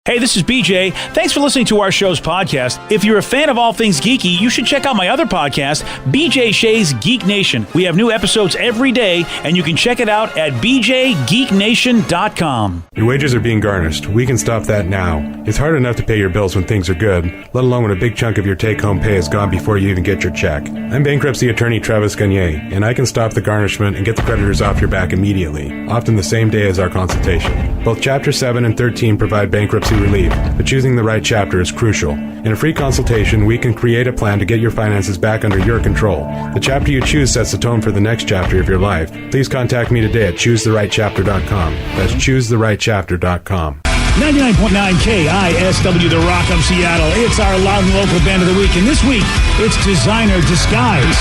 Hey, this is BJ. Thanks for listening to our show's podcast. If you're a fan of all things geeky, you should check out my other podcast, BJ Shea's Geek Nation. We have new episodes every day, and you can check it out at bjgeeknation.com. Your wages are being garnished. We can stop that now. It's hard enough to pay your bills when things are good, let alone when a big chunk of your take-home pay is gone before you even get your check. I'm bankruptcy attorney Travis Gagne, and I can stop the garnishment and get the creditors off your back immediately, often the same day as our consultation. Both Chapter 7 and 13 provide bankruptcy relief, but choosing the right chapter is crucial. In a free consultation, we can create a plan to get your finances back under your control. The chapter you choose sets the tone for the next chapter of your life. Please contact me today at choosetherightchapter.com. That's choosetherightchapter.com. 99.9 KISW, The Rock of Seattle. It's our loud and local band of the week, and this week, it's Designer Disguise.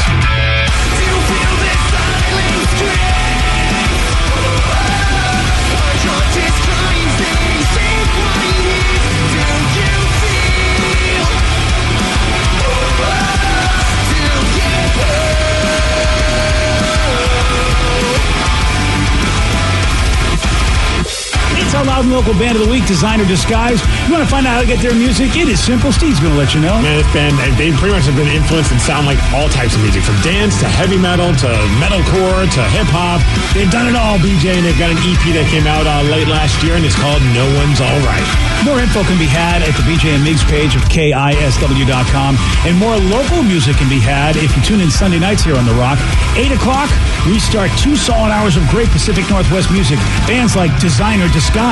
Our loud and local band of the week, Designer Disguise. You want to find out how to get their music? It is simple. Steve's going to let you know. Man, they pretty much have been influenced and sound like all types of music, from dance to heavy metal to metalcore to hip hop. They've done it all, BJ, and they've got an EP that came out late last year, and it's called No One's All Right. More info can be had at the BJ and Migs page of KISW.com, and more local music can be had if you tune in Sunday nights here on The Rock. 8 o'clock, we start 2 solid hours of great Pacific Northwest music. Bands like Designer Disguise.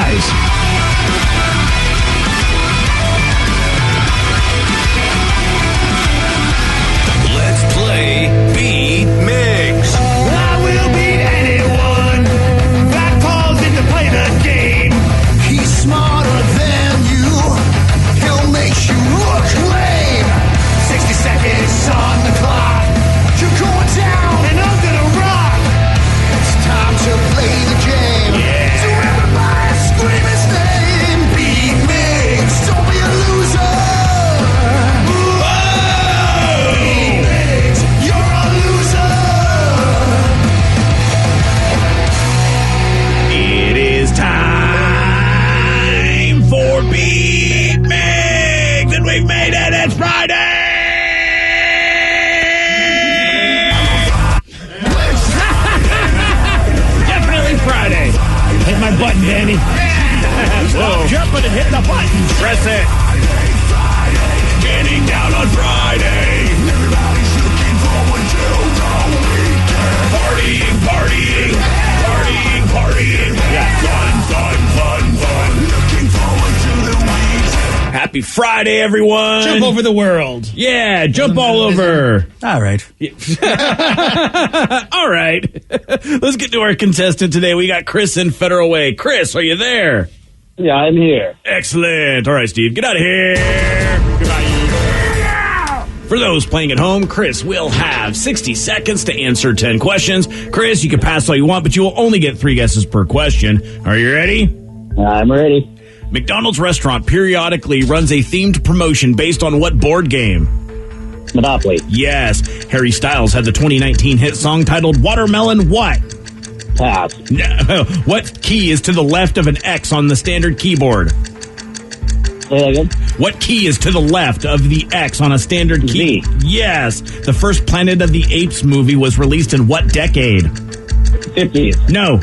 Let's play Beat Mix. I will beat anyone that calls in to play the game. He's smarter than you. He'll make you look lame. 60 seconds on the clock. You're going down and I'm gonna rock. It's time to play the game. Yeah. So everybody scream his name. Beat Mix. Don't be a loser. Whoa. Beat Mix. You're a loser. It is time for Beat Migs, and we've made it. It's Friday. Definitely Friday. Hit my button, Danny. Stop jumping and hit the button. Press it. Getting down on Friday. Everybody's looking forward to the weekend. Partying, partying, partying, partying. Yeah. Fun. Looking forward to the weekend. Happy Friday, everyone. Jump over the world. Yeah, jump all over. All right. All right. Let's get to our contestant today. We got Chris in Federal Way. Chris, are you there? Yeah, I'm here. Excellent. All right, Steve, get out of here. For those playing at home, Chris will have 60 seconds to answer 10 questions. Chris, you can pass all you want, but you will only get 3 guesses per question. Are you ready? I'm ready. McDonald's restaurant periodically runs a themed promotion based on what board game? Monopoly. Yes. Harry Styles had the 2019 hit song titled Watermelon What? Pass. No. What key is to the left of an X on the standard keyboard? Say that again. What key is to the left of the X on a standard key? Z. Yes. The first Planet of the Apes movie was released in what decade? 50s. No.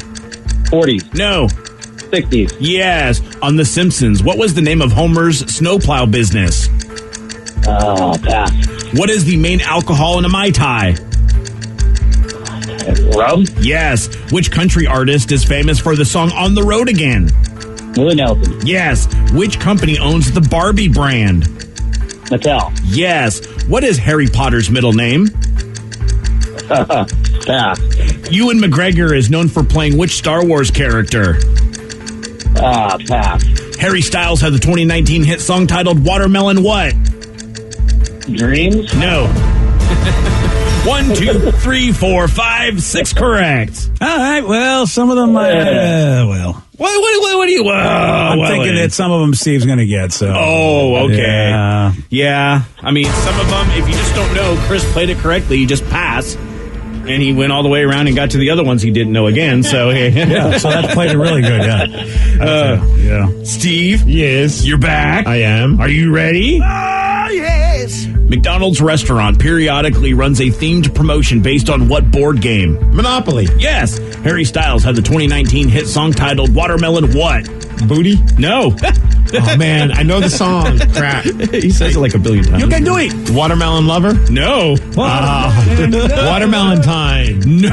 40s. No. 60s. Yes. On The Simpsons, what was the name of Homer's snowplow business? Pass. What is the main alcohol in a Mai Tai? Rum. Yes. Which country artist is famous for the song On the Road Again? Willie Nelson. Yes. Which company owns the Barbie brand? Mattel. Yes. What is Harry Potter's middle name? Pass. Ewan McGregor is known for playing which Star Wars character? Pass. Harry Styles had the 2019 hit song titled Watermelon What? Dreams. No. 1, 2, 3, 4, 5, 6 correct. All right. Well, some of them, well. What do you... I'm thinking that some of them Steve's going to get, so. Oh, okay. Yeah. Yeah. I mean, some of them, if you just don't know, Chris played it correctly, you just pass. And he went all the way around and got to the other ones he didn't know again. So, Yeah, so that played it really good, yeah. Steve? Yes. You're back. I am. Are you ready? yes. McDonald's restaurant periodically runs a themed promotion based on what board game? Monopoly. Yes. Harry Styles had the 2019 hit song titled Watermelon What? Booty. No. Oh, man. I know the song. Crap. He says it like a billion times. You can do it. Watermelon Lover. No. Watermelon Time. No.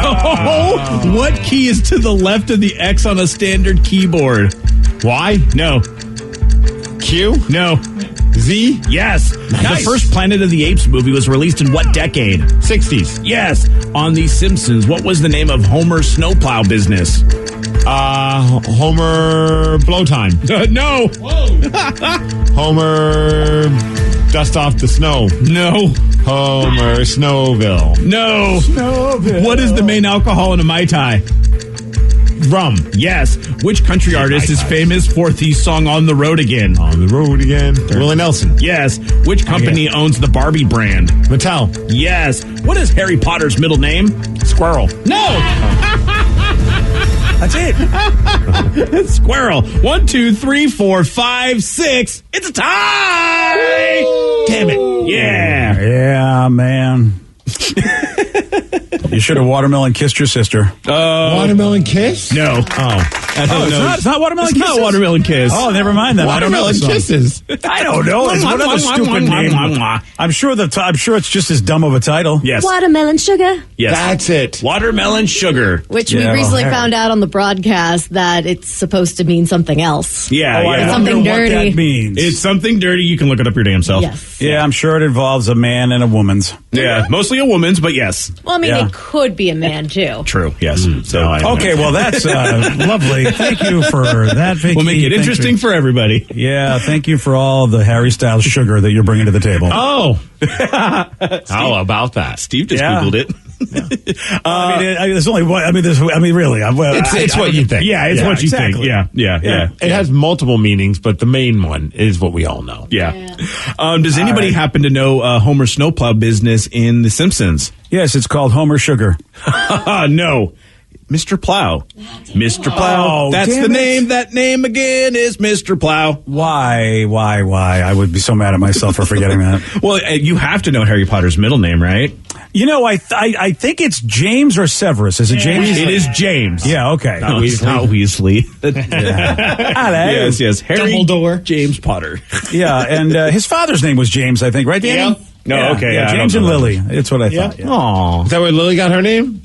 What key is to the left of the X on a standard keyboard? Y. No. Q. No. Z. Yes. The first Planet of the Apes movie was released in what decade? 60s. Yes. On The Simpsons, what was the name of Homer's snowplow business? Homer Blow Time. No. Homer Dust Off the Snow. No. Homer Snowville. No. What is the main alcohol in a Mai Tai? Rum. Yes. Which country artist is famous for the song On the Road Again? On the road again. Willie Nelson. Yes. Which company owns the Barbie brand? Mattel. Yes. What is Harry Potter's middle name? Squirrel. No. That's it. Squirrel. 1, 2, 3, 4, 5, 6. It's a tie. Damn it. Yeah. Yeah, man. You should have watermelon kissed your sister. Watermelon Kiss? No. It's not watermelon It's kisses? not Watermelon Kiss. Oh, never mind that. I don't know Watermelon the song. Kisses. I don't know. It's one of the stupid names. I'm sure it's just as dumb of a title. Yes. Watermelon sugar. Yes. That's it. Watermelon sugar. Which Yeah, we well, recently Harry. found out on the broadcast that it's supposed to mean something else. Yeah, I yeah. Something wonder dirty. what that means. It's something dirty. You can look it up your damn self. Yes. Yeah, I'm sure it involves a man and a woman's. Yeah. Mostly a woman's, but yes. Well, I mean, Yeah. it could be a man, too. True. Yes. So Okay, well, that's lovely. Thank you for that, Vicky. we'll make it Thank interesting you. for everybody. Yeah, thank you for all the Harry Styles sugar that you're bringing to the table. Oh. How about that? Steve just Yeah. Googled it. There's only one. Really. It's what you think. Yeah, it's what you think. exactly. Yeah. It has multiple meanings, but the main one is what we all know. Yeah. Does anybody happen to know Homer's snowplow business in The Simpsons? Yes, it's called Homer Sugar. No. Mr. Plow. Mr. Plow. Oh, That's damn the it. name. That name again is Mr. Plow. Why? I would be so mad at myself for forgetting that. Well, you have to know Harry Potter's middle name, right? You know, I think it's James or Severus. Is it James? It is James. Yeah, okay. No, it's not Weasley. Yes. Harry Dumbledore. James Potter. Yeah, and his father's name was James, I think, right, Danny? Yeah. No, Yeah, okay. yeah, I James don't and know Lily. It's what I thought. Yeah. Aw. Is that where Lily got her name?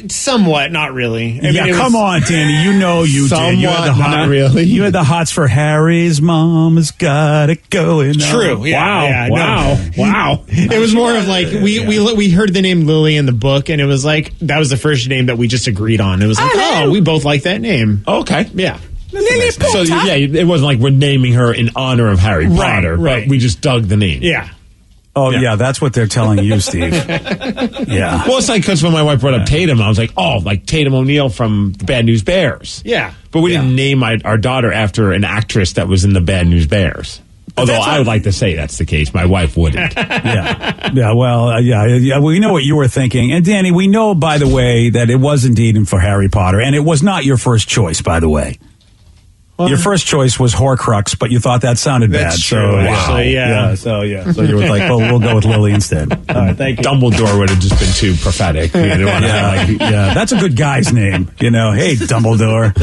Somewhat, not really. I mean, it Come was- on, Danny. You know you did. You had the Somewhat, not really. You had the hots for Harry's mom has got it going on. True. Yeah, Wow. Wow. It was more of like we heard the name Lily in the book, and it was like that was the first name that we just agreed on. It was like, we both like that name. Okay. Yeah. So, yeah, it wasn't like we're naming her in honor of Harry Potter. right. But we just dug the name. Yeah. Oh, yeah, that's what they're telling you, Steve. Yeah. Well, it's like because when my wife brought up Tatum, I was like, oh, like Tatum O'Neal from the Bad News Bears. Yeah. But we didn't name our daughter after an actress that was in the Bad News Bears. Although I would like to say that's the case. My wife wouldn't. Yeah, well, we know what you were thinking. And Danny, we know, by the way, that it was indeed for Harry Potter. And it was not your first choice, by the way. Your first choice was Horcrux, but you thought that sounded That's bad. true, So, actually, yeah. So you were like, well, we'll go with Lily instead. All right, thank you. Dumbledore would have just been too prophetic. You didn't want to have like That's a good guy's name. You know, hey, Dumbledore.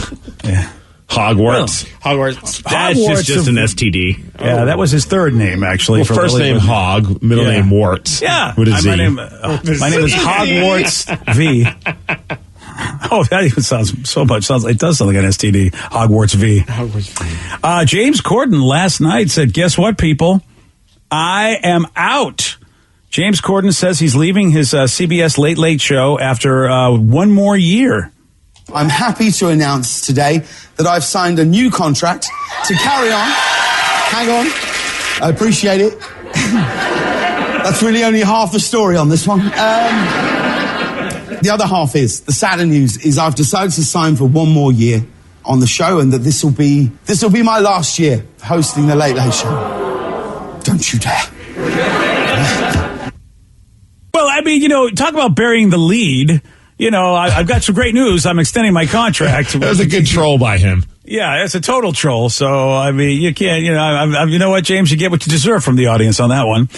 Yeah. Hogwarts. Hogwarts. That's Hogwarts just of- an STD. Yeah, that was his third name, actually. Well, for first Lily, name but- Hog, middle name Warts. Yeah. With a Z. My name is Hogwarts V. Oh, that even sounds it does sound like an STD. Hogwarts V. James Corden last night said, guess what, people? I am out. James Corden says he's leaving his CBS Late Late Show after one more year. I'm happy to announce today that I've signed a new contract to carry on. Hang on. I appreciate it. That's really only half the story on this one. The other half is, the sadder news is I've decided to sign for one more year on the show, and that this will be my last year hosting the Late Late Show. Don't you dare. Well, I mean, talk about burying the lead. I've got some great news. I'm extending my contract. That was a good troll by him. Yeah, it's a total troll. So, I mean, you can't, you know what, James? You get what you deserve from the audience on that one.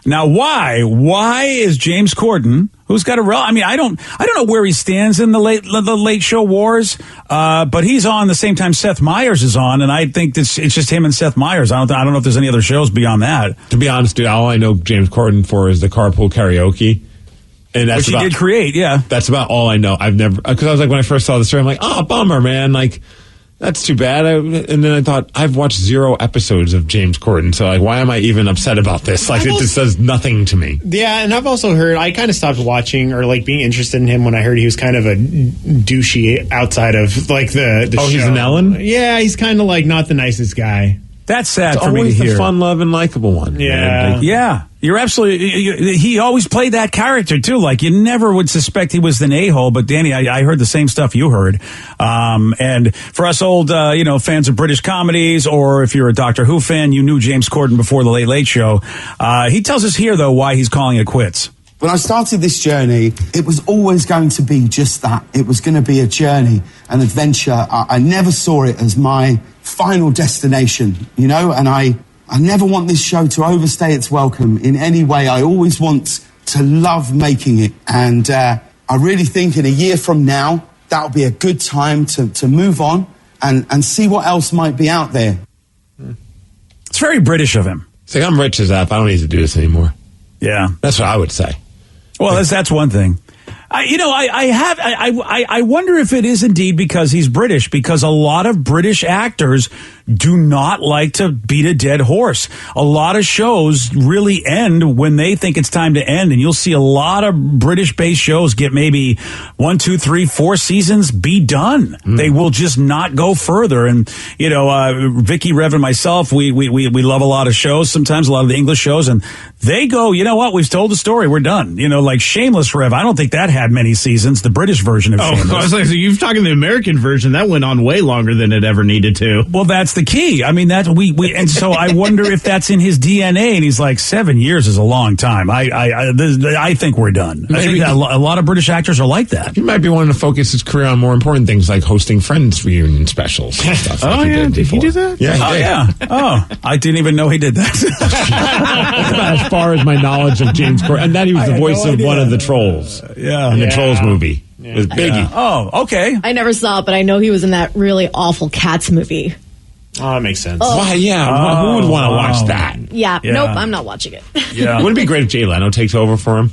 Now, why? Why is James Corden, who's got I don't know where he stands in the late show wars, but he's on the same time Seth Meyers is on, and I think it's just him and Seth Meyers. I don't know if there's any other shows beyond that. To be honest, dude, all I know James Corden for is the carpool karaoke. And that's which he did create, yeah. That's about all I know. I've never, because I was like, when I first saw the story, I'm like, oh, bummer, man. Like, that's too bad. And then I thought, I've watched 0 episodes of James Corden, so like, why am I even upset about this? Like, it just does nothing to me. Yeah, and I've also heard, I kind of stopped watching or like being interested in him when I heard he was kind of a douchey outside of like the show. He's an Ellen? Yeah, he's kind of like not the nicest guy. That's sad it's for me to hear. hear. The fun, loving, likable one. Yeah. Like, yeah. You're absolutely... He always played that character, too. Like, you never would suspect he was an a-hole, but Danny, I heard the same stuff you heard. And for us old, fans of British comedies, or if you're a Doctor Who fan, you knew James Corden before The Late Late Show. He tells us here, though, why he's calling it quits. When I started this journey, it was always going to be just that. It was going to be a journey, an adventure. I never saw it as my final destination, and I never want this show to overstay its welcome in any way. I always want to love making it. And I really think in a year from now, that'll be a good time to move on and see what else might be out there. It's very British of him. It's like, I'm rich as F. I don't need to do this anymore. Yeah. That's what I would say. Well, that's one thing. I wonder if it is indeed because he's British, because a lot of British actors do not like to beat a dead horse. A lot of shows really end when they think it's time to end, and you'll see a lot of British-based shows get maybe 1, 2, 3, 4 seasons, be done. They will just not go further. And Vicky, Rev, and myself, we love a lot of shows. Sometimes a lot of the English shows, and they go, you know what? We've told the story. We're done. Like Shameless, Rev. I don't think that had many seasons. The British version of Shameless. I was like, so you're talking the American version that went on way longer than it ever needed to. Well, that's the key. I mean, that we and so I wonder if that's in his DNA. And he's like, 7 years is a long time. I think we're done. I think that a lot of British actors are like that. He might be wanting to focus his career on more important things like hosting Friends reunion specials and stuff. Did he do that? Yeah, he did. Yeah. Oh, I didn't even know he did that. That's about as far as my knowledge of James Corden. And that he was the voice of one of the Trolls. In the Trolls movie. With Biggie. Yeah. Oh, okay. I never saw it, but I know he was in that really awful Cats movie. Oh, that makes sense. Why, yeah. Who would want to watch that? Yeah. Nope, I'm not watching it. Yeah. Wouldn't it be great if Jay Leno takes over for him?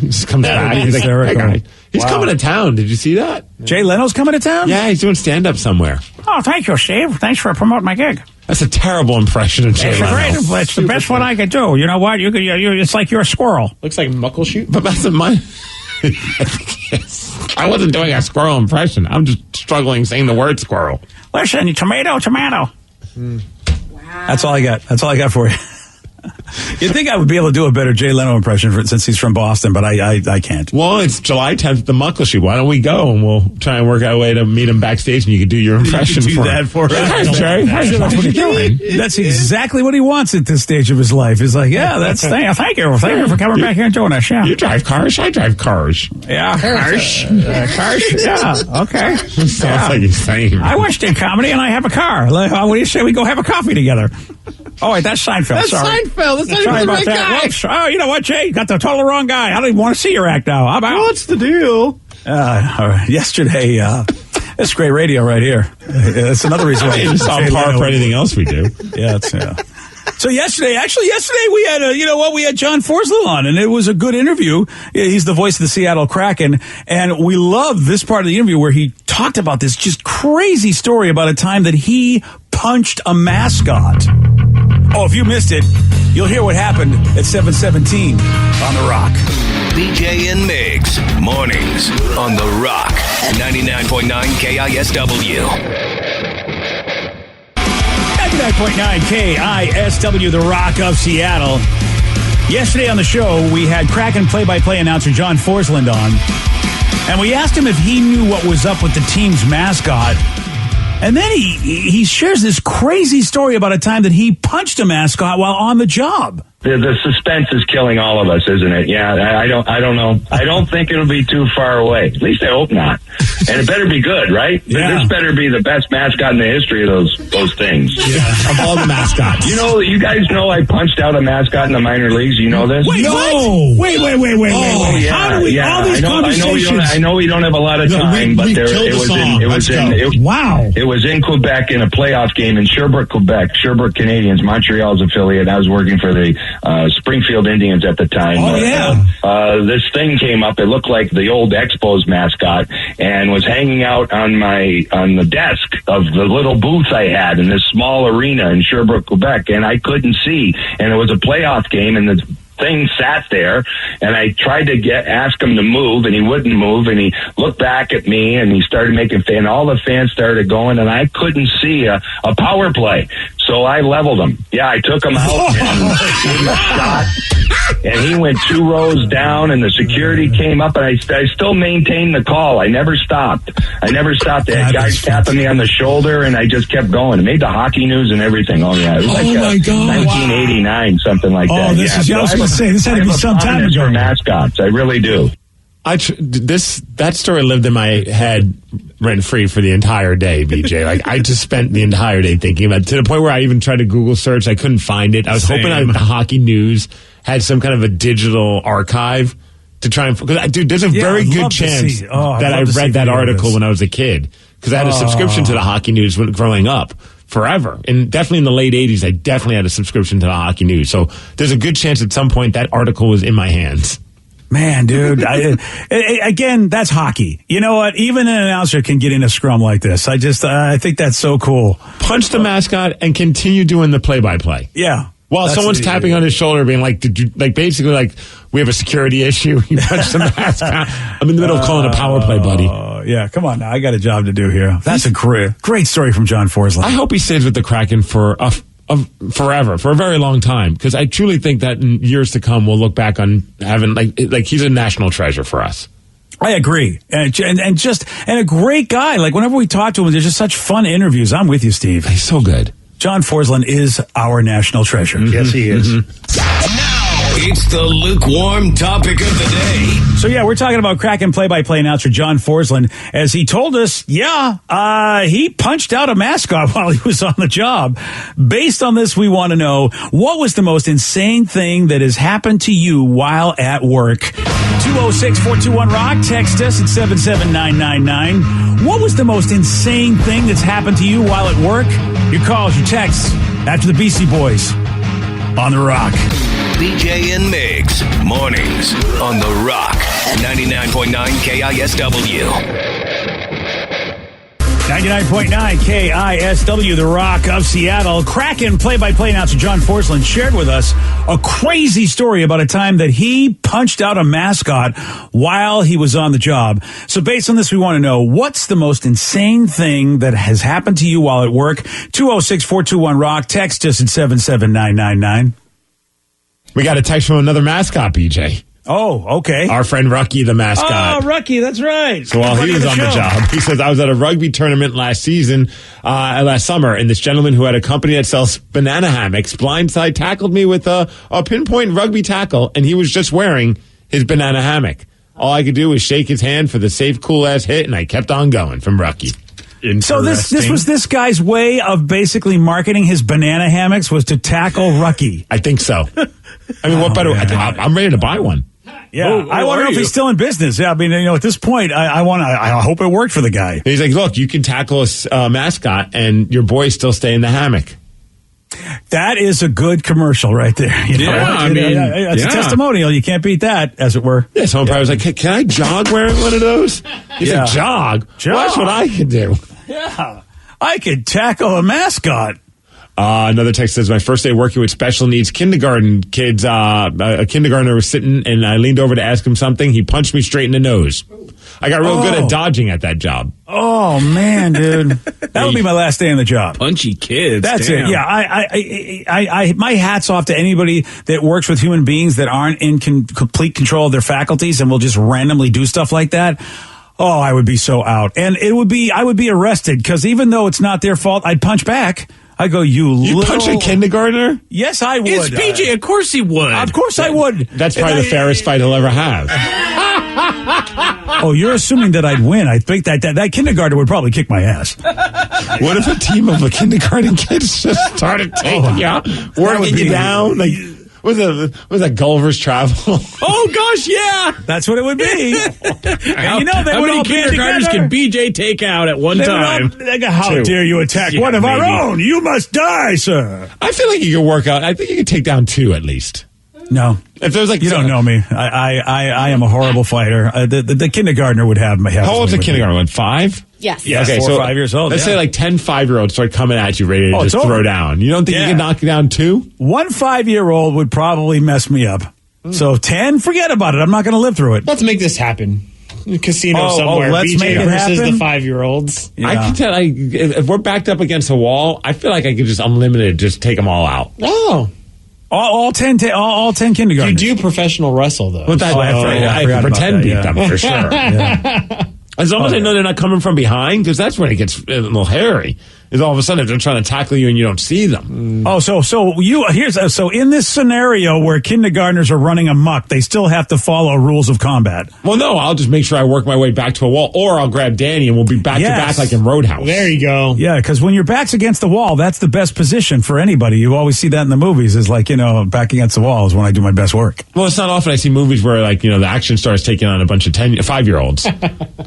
Just comes back. He's like, hey, guy. He's coming to town. Did you see that? Jay Leno's coming to town? Yeah, he's doing stand-up somewhere. Oh, thank you, Steve. Thanks for promoting my gig. That's a terrible impression of Jay Leno. It's the best one I could do. You know what? It's like you're a squirrel. Looks like Muckleshoot. But that's my... I wasn't doing a squirrel impression. I'm just struggling saying the word squirrel. Listen, tomato. Wow. That's all I got. That's all I got for you. You'd think I would be able to do a better Jay Leno impression since he's from Boston, but I can't. Well, it's July 10th, the Muckleshoot. Why don't we go and we'll try and work out a way to meet him backstage and you can do your impression do for that him. For us. Hi, Jay. What are you doing? That's exactly what he wants at this stage of his life. He's like, yeah, thank you for coming back here and doing this. Yeah. You drive cars, I drive cars. Yeah, cars. Cars. Yeah, okay. Sounds like he's saying. I watched in comedy and I have a car. What do you say we go have a coffee together? Oh, wait, that's Seinfeld. That's sorry. Seinfeld. That's not Sorry even the about right that. guy. Whoops. Oh, you know what, Jay? You got the total wrong guy. I don't even want to see your act now. How about? What's the deal? All right. Yesterday, it's great radio right here. It's another reason why It's on par for anything else we do. Yeah, it's So yesterday we had we had John Forslow on, and it was a good interview. He's the voice of the Seattle Kraken, and we love this part of the interview where he talked about this just crazy story about a time that he punched a mascot. Oh, if you missed it, you'll hear what happened at 7:17 on The Rock. BJ and Migs, mornings on The Rock, 99.9 KISW. 99.9 KISW, The Rock of Seattle. Yesterday on the show, we had Kraken play-by-play announcer John Forsland on, and we asked him if he knew what was up with the team's mascot. And then he shares this crazy story about a time that he punched a mascot while on the job. The suspense is killing all of us, isn't it? Yeah, I don't know. I don't think it'll be too far away. At least I hope not. And it better be good, right? Yeah. This better be the best mascot in the history of those things. Yeah, of all the mascots. You guys know I punched out a mascot in the minor leagues. You know this? Wait, No. Wait. Oh, yeah, How do we, all these conversations? I know we don't have a lot of time, but Wow. It was in Quebec in a playoff game in Sherbrooke, Quebec. Sherbrooke Canadiens, Montreal's affiliate. I was working for the Springfield Indians at the time. Oh, yeah. This thing came up. It looked like the old Expos mascot and was hanging out on the desk of the little booth I had in this small arena in Sherbrooke, Quebec, and I couldn't see. And it was a playoff game, and the thing sat there, and I tried to ask him to move, and he wouldn't move, and he looked back at me, and he started making and all the fans started going, and I couldn't see a power play. So I leveled him. Yeah, I took him out and gave him a shot. And he went 2 rows down, and the security came up, and I still maintained the call. I never stopped. I had guys tapping me on the shoulder, and I just kept going. It made the hockey news and everything. Oh, yeah. It was my God. 1989, something like that. I was going to say, this had to be some time ago. For mascots, I really do. That story lived in my head rent free for the entire day, BJ. Like, I just spent the entire day thinking about it, to the point where I even tried to Google search. I couldn't find it. I was hoping the hockey news had some kind of a digital archive to try and, because, dude, there's a very good chance that I read that article when I was a kid, because I had a subscription to the hockey news when growing up. Forever. And definitely in the late 80s, I definitely had a subscription to the hockey news. So there's a good chance at some point that article was in my hands. Man, dude, again, that's hockey. You know what? Even an announcer can get in a scrum like this. I think that's so cool. Punch the mascot and continue doing the play-by-play. Yeah. While someone's tapping on his shoulder, being like, "Did you basically like we have a security issue? You punched the mascot." I'm in the middle of calling a power play, buddy. Yeah, come on now. I got a job to do here. That's a great story from John Forsland. I hope he stays with the Kraken for forever, for a very long time, because I truly think that in years to come, we'll look back on having like he's a national treasure for us. I agree, and a great guy. Like, whenever we talk to him, there's just such fun interviews. I'm with you, Steve. He's so good. John Forsland is our national treasure. Mm-hmm. Yes, he is. Mm-hmm. Now, it's the lukewarm topic of the day. So, yeah, we're talking about Kraken play-by-play announcer John Forsland, as he told us, he punched out a mascot while he was on the job. Based on this, we want to know, what was the most insane thing that has happened to you while at work? 206-421-ROCK. Text us at 77999. What was the most insane thing that's happened to you while at work? Your calls, your texts, after the Beastie Boys on The Rock. BJ and Migs, mornings on The Rock, 99.9 KISW. 99.9 KISW, The Rock of Seattle. Kraken play-by-play announcer John Forsland shared with us a crazy story about a time that he punched out a mascot while he was on the job. So based on this, we want to know, what's the most insane thing that has happened to you while at work? 206-421-ROCK. Text us at 77999. We got a text from another mascot, BJ. Oh, okay. Our friend Rucky, the mascot. Oh, Rucky, that's right. So while he was on the job, he says, I was at a rugby tournament last summer, and this gentleman who had a company that sells banana hammocks blindside tackled me with a pinpoint rugby tackle, and he was just wearing his banana hammock. All I could do was shake his hand for the safe, cool-ass hit, and I kept on going from Rucky. So this was this guy's way of basically marketing his banana hammocks, was to tackle Rucky. I think so. I mean, what better? I'm ready to buy one. Yeah, I wonder if he's still in business. Yeah, I mean, at this point, I hope it worked for the guy. And he's like, look, you can tackle a mascot, and your boys still stay in the hammock. That is a good commercial right there. It's a testimonial. You can't beat that, as it were. Yeah, someone probably was like, hey, can I jog wearing one of those? He said, jog? Well, that's what I can do. Yeah, I could tackle a mascot. Another text says, my first day working with special needs kindergarten kids, a kindergartner was sitting, and I leaned over to ask him something. He punched me straight in the nose. I got real good at dodging at that job. Oh, man, dude. That'll be my last day on the job. Punchy kids. That's it. Yeah, I my hat's off to anybody that works with human beings that aren't in complete control of their faculties and will just randomly do stuff like that. Oh, I would be so out. And I would be arrested, because even though it's not their fault, I'd punch back. I go, you punch a kindergartner? Yes, I would. It's PJ. Of course he would. Of course I would. That's probably the fairest fight he'll ever have. Oh, you're assuming that I'd win. I think that kindergartner would probably kick my ass. What if a team of kindergarten kids just started taking you out, working you down? Like, was that Gulliver's Travel? Oh, gosh, yeah. That's what it would be. And how many kindergartners can BJ take out at one time? How dare you attack one of our own? You must die, sir. I feel like you could work out. I think you could take down 2 at least. No. If there's like you don't know me. I am a horrible fighter. The kindergartner would have my head. How old's a kindergartner? 5? Yes. Yeah, okay, 4 or 5 years old. Let's say like 10 5-year-olds start coming at you, ready to just throw over. down. You don't think you can knock down 2? 1 5-year-old would probably mess me up. So 10, forget about it. I'm not going to live through it. Let's make this happen. Casino somewhere. Let's BJ make it versus happen? the 5-year-olds. Yeah. I can tell. If we're backed up against a wall, I feel like I could just unlimited just take them all out. Oh. All 10 kindergartens. You do professional wrestle, though. But that, I can pretend beat them for sure. As long as I know they're not coming from behind, because that's when it gets a little hairy. Is all of a sudden they're trying to tackle you and you don't see them. Oh, so in this scenario where kindergartners are running amok, they still have to follow rules of combat. Well, no, I'll just make sure I work my way back to a wall, or I'll grab Danny and we'll be back to back like in Roadhouse. There you go. Yeah, because when your back's against the wall, that's the best position for anybody. You always see that in the movies. Is like, back against the wall is when I do my best work. Well, it's not often I see movies where the action stars taking on a bunch of 5-year-olds.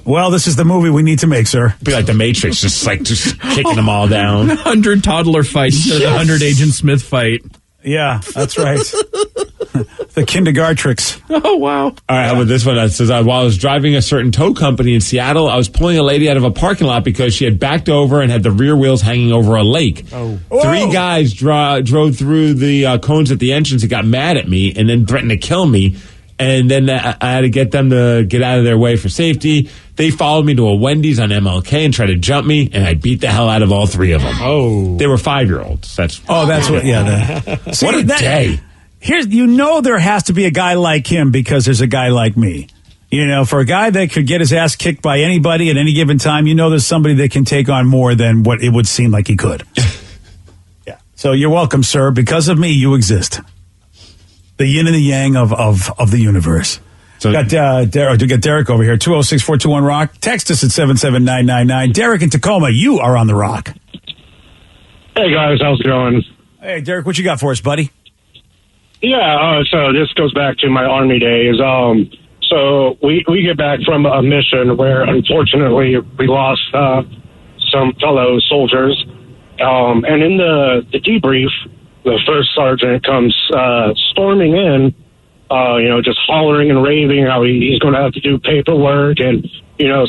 Well, this is the movie we need to make, sir. Be like the Matrix, just kicking them all down. 100 toddler fight instead of the 100 Agent Smith fight. Yeah, that's right. The kindergartrix. Oh, wow. All right, how about this one? It says, while I was driving a certain tow company in Seattle, I was pulling a lady out of a parking lot because she had backed over and had the rear wheels hanging over a lake. Oh. 3 guys drove through the cones at the entrance and got mad at me and then threatened to kill me. And then I had to get them to get out of their way for safety. They followed me to a Wendy's on MLK and tried to jump me, and I beat the hell out of all 3 of them. Oh. They were 5-year-olds. That's what, yeah. What a day. Here's, there has to be a guy like him because there's a guy like me. For a guy that could get his ass kicked by anybody at any given time, there's somebody that can take on more than what it would seem like he could. Yeah. So you're welcome, sir. Because of me, you exist. The yin and the yang of the universe. So we got Derek over here, 206-421-ROCK. Text us at 77999. Derek in Tacoma, you are on the Rock. Hey, guys, how's it going? Hey, Derek, what you got for us, buddy? Yeah, so this goes back to my Army days. So we get back from a mission where, unfortunately, we lost some fellow soldiers. And in the debrief, the first sergeant comes storming in, just hollering and raving how he's going to have to do paperwork and,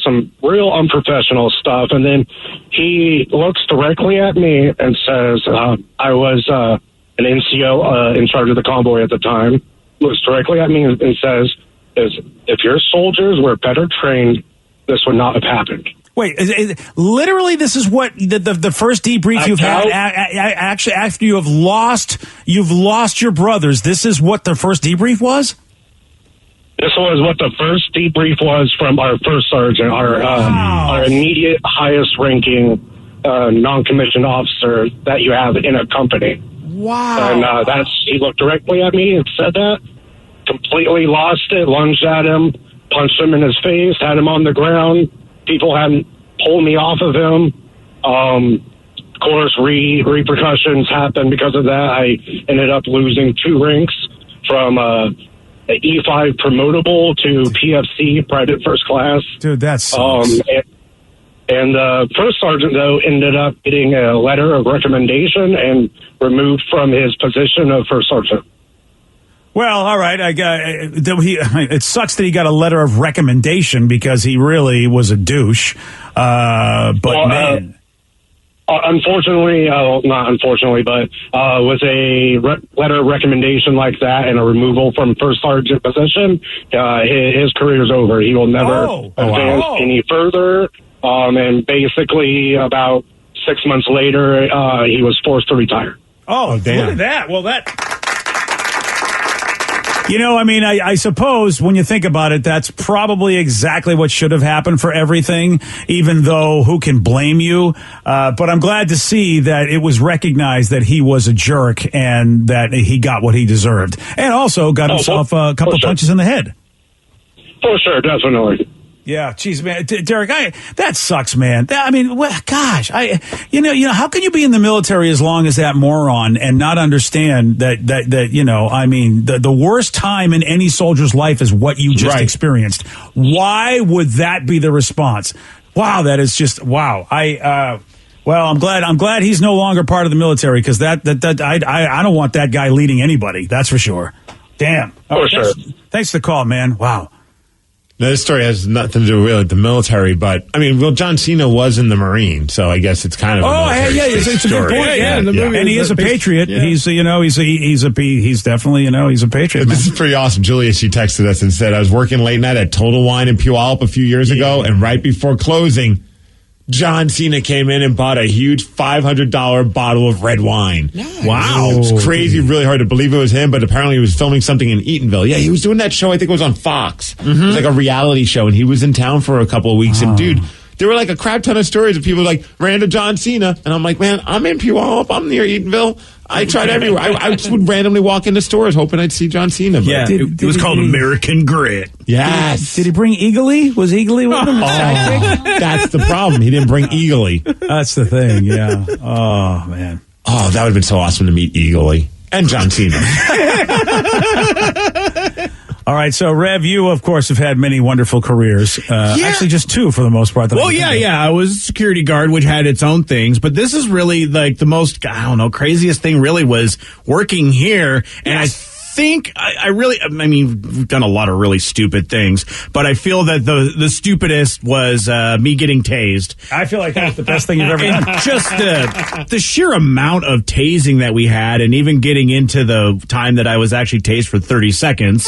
some real unprofessional stuff. And then he looks directly at me and says, I was an NCO in charge of the convoy at the time, looks directly at me and says, if your soldiers were better trained, this would not have happened. Wait, literally, this is what the first debrief you've had actually after you've lost your brothers. This is what the first debrief was. This was what the first debrief was from our first sergeant, our immediate highest ranking non-commissioned officer that you have in a company. Wow! And he looked directly at me and said that. Completely lost it. Lunged at him, punched him in his face, had him on the ground. People hadn't pulled me off of him. Of course, repercussions happened because of that. I ended up losing 2 ranks from E5 promotable to PFC, private first class. Dude, that's sucks. And the first sergeant, though, ended up getting a letter of recommendation and removed from his position of first sergeant. Well, all right. It sucks that he got a letter of recommendation because he really was a douche. Unfortunately, not unfortunately, but with a letter of recommendation like that and a removal from first sergeant position, his career is over. He will never advance any further. And basically, about 6 months later, he was forced to retire. Oh, damn. Look at that. Well, You know, I mean, I suppose when you think about it, that's probably exactly what should have happened for everything, even though who can blame you? But I'm glad to see that it was recognized that he was a jerk and that he got what he deserved. And also got himself a couple punches in the head. For sure, definitely. Yeah, geez, man, Derek, that sucks, man. Gosh, you know, how can you be in the military as long as that moron and not understand that you know, I mean, the worst time in any soldier's life is what you just experienced. Why would that be the response? Wow, that is just wow. Well, I'm glad he's no longer part of the military because I don't want that guy leading anybody. That's for sure. Damn. For sure. Thanks for the call, man. Wow. Now, this story has nothing to do really with the military, but I mean, well, John Cena was in the Marine, so I guess it's kind of. It's a good point. Yeah. And he is a patriot. Yeah. He's definitely he's a patriot. This is pretty awesome. Julia, she texted us and said, "I was working late night at Total Wine in Puyallup a few years ago, and right before closing, John Cena came in and bought a huge $500 bottle of red wine." Nice. Wow. It was crazy, really hard to believe it was him, but apparently he was filming something in Eatonville. Yeah, he was doing that show, I think it was on Fox. It was like a reality show, and he was in town for a couple of weeks. And dude, there were like a crap ton of stories of people like ran to John Cena, and I'm like, man, I'm in Puyallup, I'm near Eatonville. I tried everywhere. I just would randomly walk into stores hoping I'd see John Cena. But yeah, it was called American Grit. Yes. Did he bring Eagly? Was Eagly with him? That's the problem. He didn't bring Eagly. That's the thing, yeah. Oh, man. Oh, that would have been so awesome to meet Eagly. And John Cena. All right, so Rev, you, of course, have had many wonderful careers. Actually, just two for the most part. Well, yeah. I was a security guard, which had its own things. But this is really like the most, craziest thing really was working here. And I think we've done a lot of really stupid things, but I feel that the stupidest was me getting tased. I feel like that's the best thing you've ever done. Just the sheer amount of tasing that we had, and even getting into the time that I was actually tased for 30 seconds.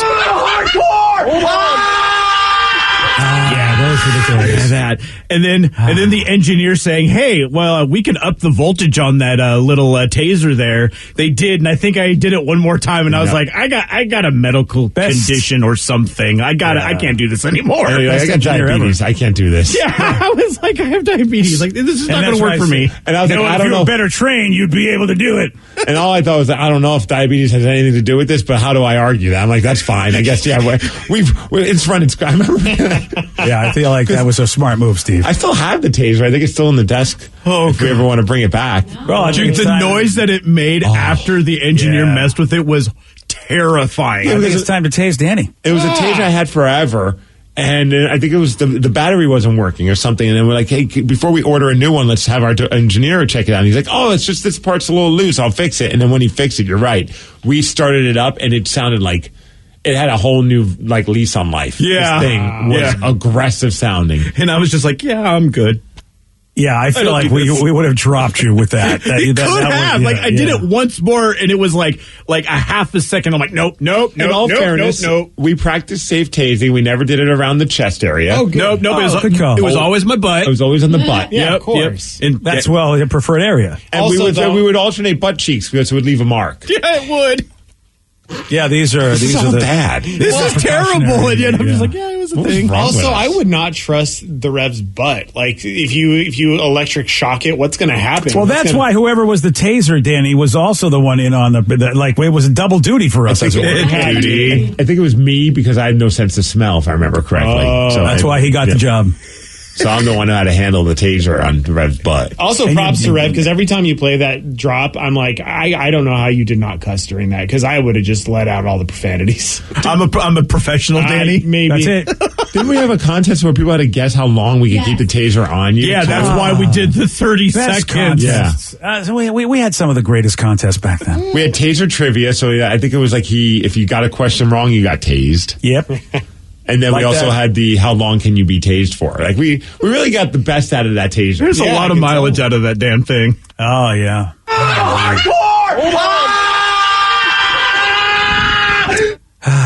That and then the engineer saying, "Hey, well, we can up the voltage on that little taser there." They did, and I think I did it one more time, and I was like, "I got a medical condition or something. I can't do this anymore. I got diabetes. I can't do this." Yeah, I was like, "I have diabetes. Like, this is not going to work for me." And I was like, "I don't know. If you were better trained, you'd be able to do it." And all I thought was, I don't know if diabetes has anything to do with this, but how do I argue that? I'm like, that's fine. I guess, yeah, it's running. I remember. Yeah, I feel like that was a smart move, Steve. I still have the taser. I think it's still in the desk. If we ever want to bring it back. Well, the noise that it made after the engineer messed with it was terrifying. I think it's time to tase Danny. It was a taser I had forever. And I think it was the battery wasn't working or something. And then we're like, hey, before we order a new one, let's have our engineer check it out. And he's like, oh, it's just this part's a little loose. I'll fix it. And then when he fixed it, you're right. We started it up and it sounded like it had a whole new lease on life. Yeah. This thing was aggressive sounding. And I was just like, yeah, I'm good. Yeah, I feel like we would have dropped you with that. I did it once more, and it was like a half a second. I'm like, nope. In all fairness, we practiced safe tasing. We never did it around the chest area. Oh, nope. It was always my butt. It was always on the butt. Yeah, of course. And that's your preferred area. And also, we would alternate butt cheeks because it would leave a mark. Yeah, it would. Yeah, these are bad. This is terrible, and yet I'm just like, yeah, it was a thing. Also, I would not trust the Rev's butt. Like, if you electric shock it, what's going to happen? Well, that's why whoever was the taser, Danny, was also the one in on it was a double duty for us. I think it was me because I had no sense of smell, if I remember correctly. So that's why he got the job. So I'm the one who had to handle the taser on Rev's butt. Also, props to Rev, because every time you play that drop, I'm like, I don't know how you did not cuss during that, because I would have just let out all the profanities. I'm a professional, Danny. Maybe. That's it. Didn't we have a contest where people had to guess how long we could keep the taser on you? Yeah, that's why we did the 30 seconds. Yeah. So we had some of the greatest contests back then. We had taser trivia, so I think it was like if you got a question wrong, you got tased. Yep. And then we also had the how long can you be tased for? Like we really got the best out of that taser. There's a lot of mileage out of that damn thing. Oh yeah.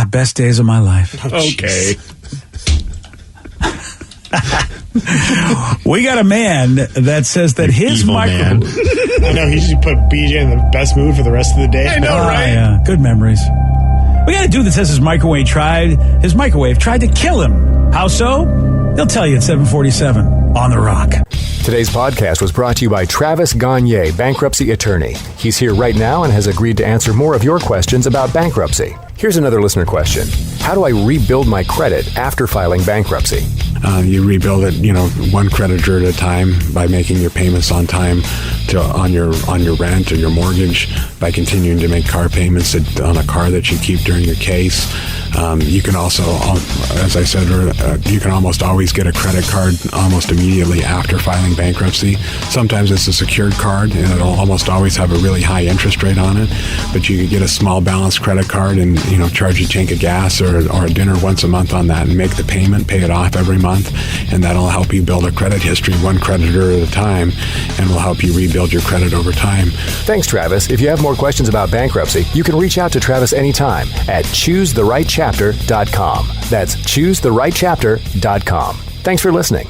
Best days of my life. Okay. We got a man that says that his man. I know, he should put BJ in the best mood for the rest of the day. I know, right? Yeah, good memories. We got a dude that says his microwave tried to kill him. How so? They'll tell you at 7:47 on The Rock. Today's podcast was brought to you by Travis Gagne, bankruptcy attorney. He's here right now and has agreed to answer more of your questions about bankruptcy. Here's another listener question. How do I rebuild my credit after filing bankruptcy? You rebuild it, one creditor at a time by making your payments on time on your rent or your mortgage, by continuing to make car payments on a car that you keep during your case. You can also, as I said, you can almost always get a credit card almost immediately after filing bankruptcy. Sometimes it's a secured card, and it'll almost always have a really high interest rate on it. But you could get a small balance credit card and charge a tank of gas or a dinner once a month on that and make the payment, pay it off every month, and that'll help you build a credit history one creditor at a time, and will help you rebuild your credit over time. Thanks, Travis. If you have more questions about bankruptcy, you can reach out to Travis anytime at choosetherightchapter.com. That's choosetherightchapter.com. Thanks for listening.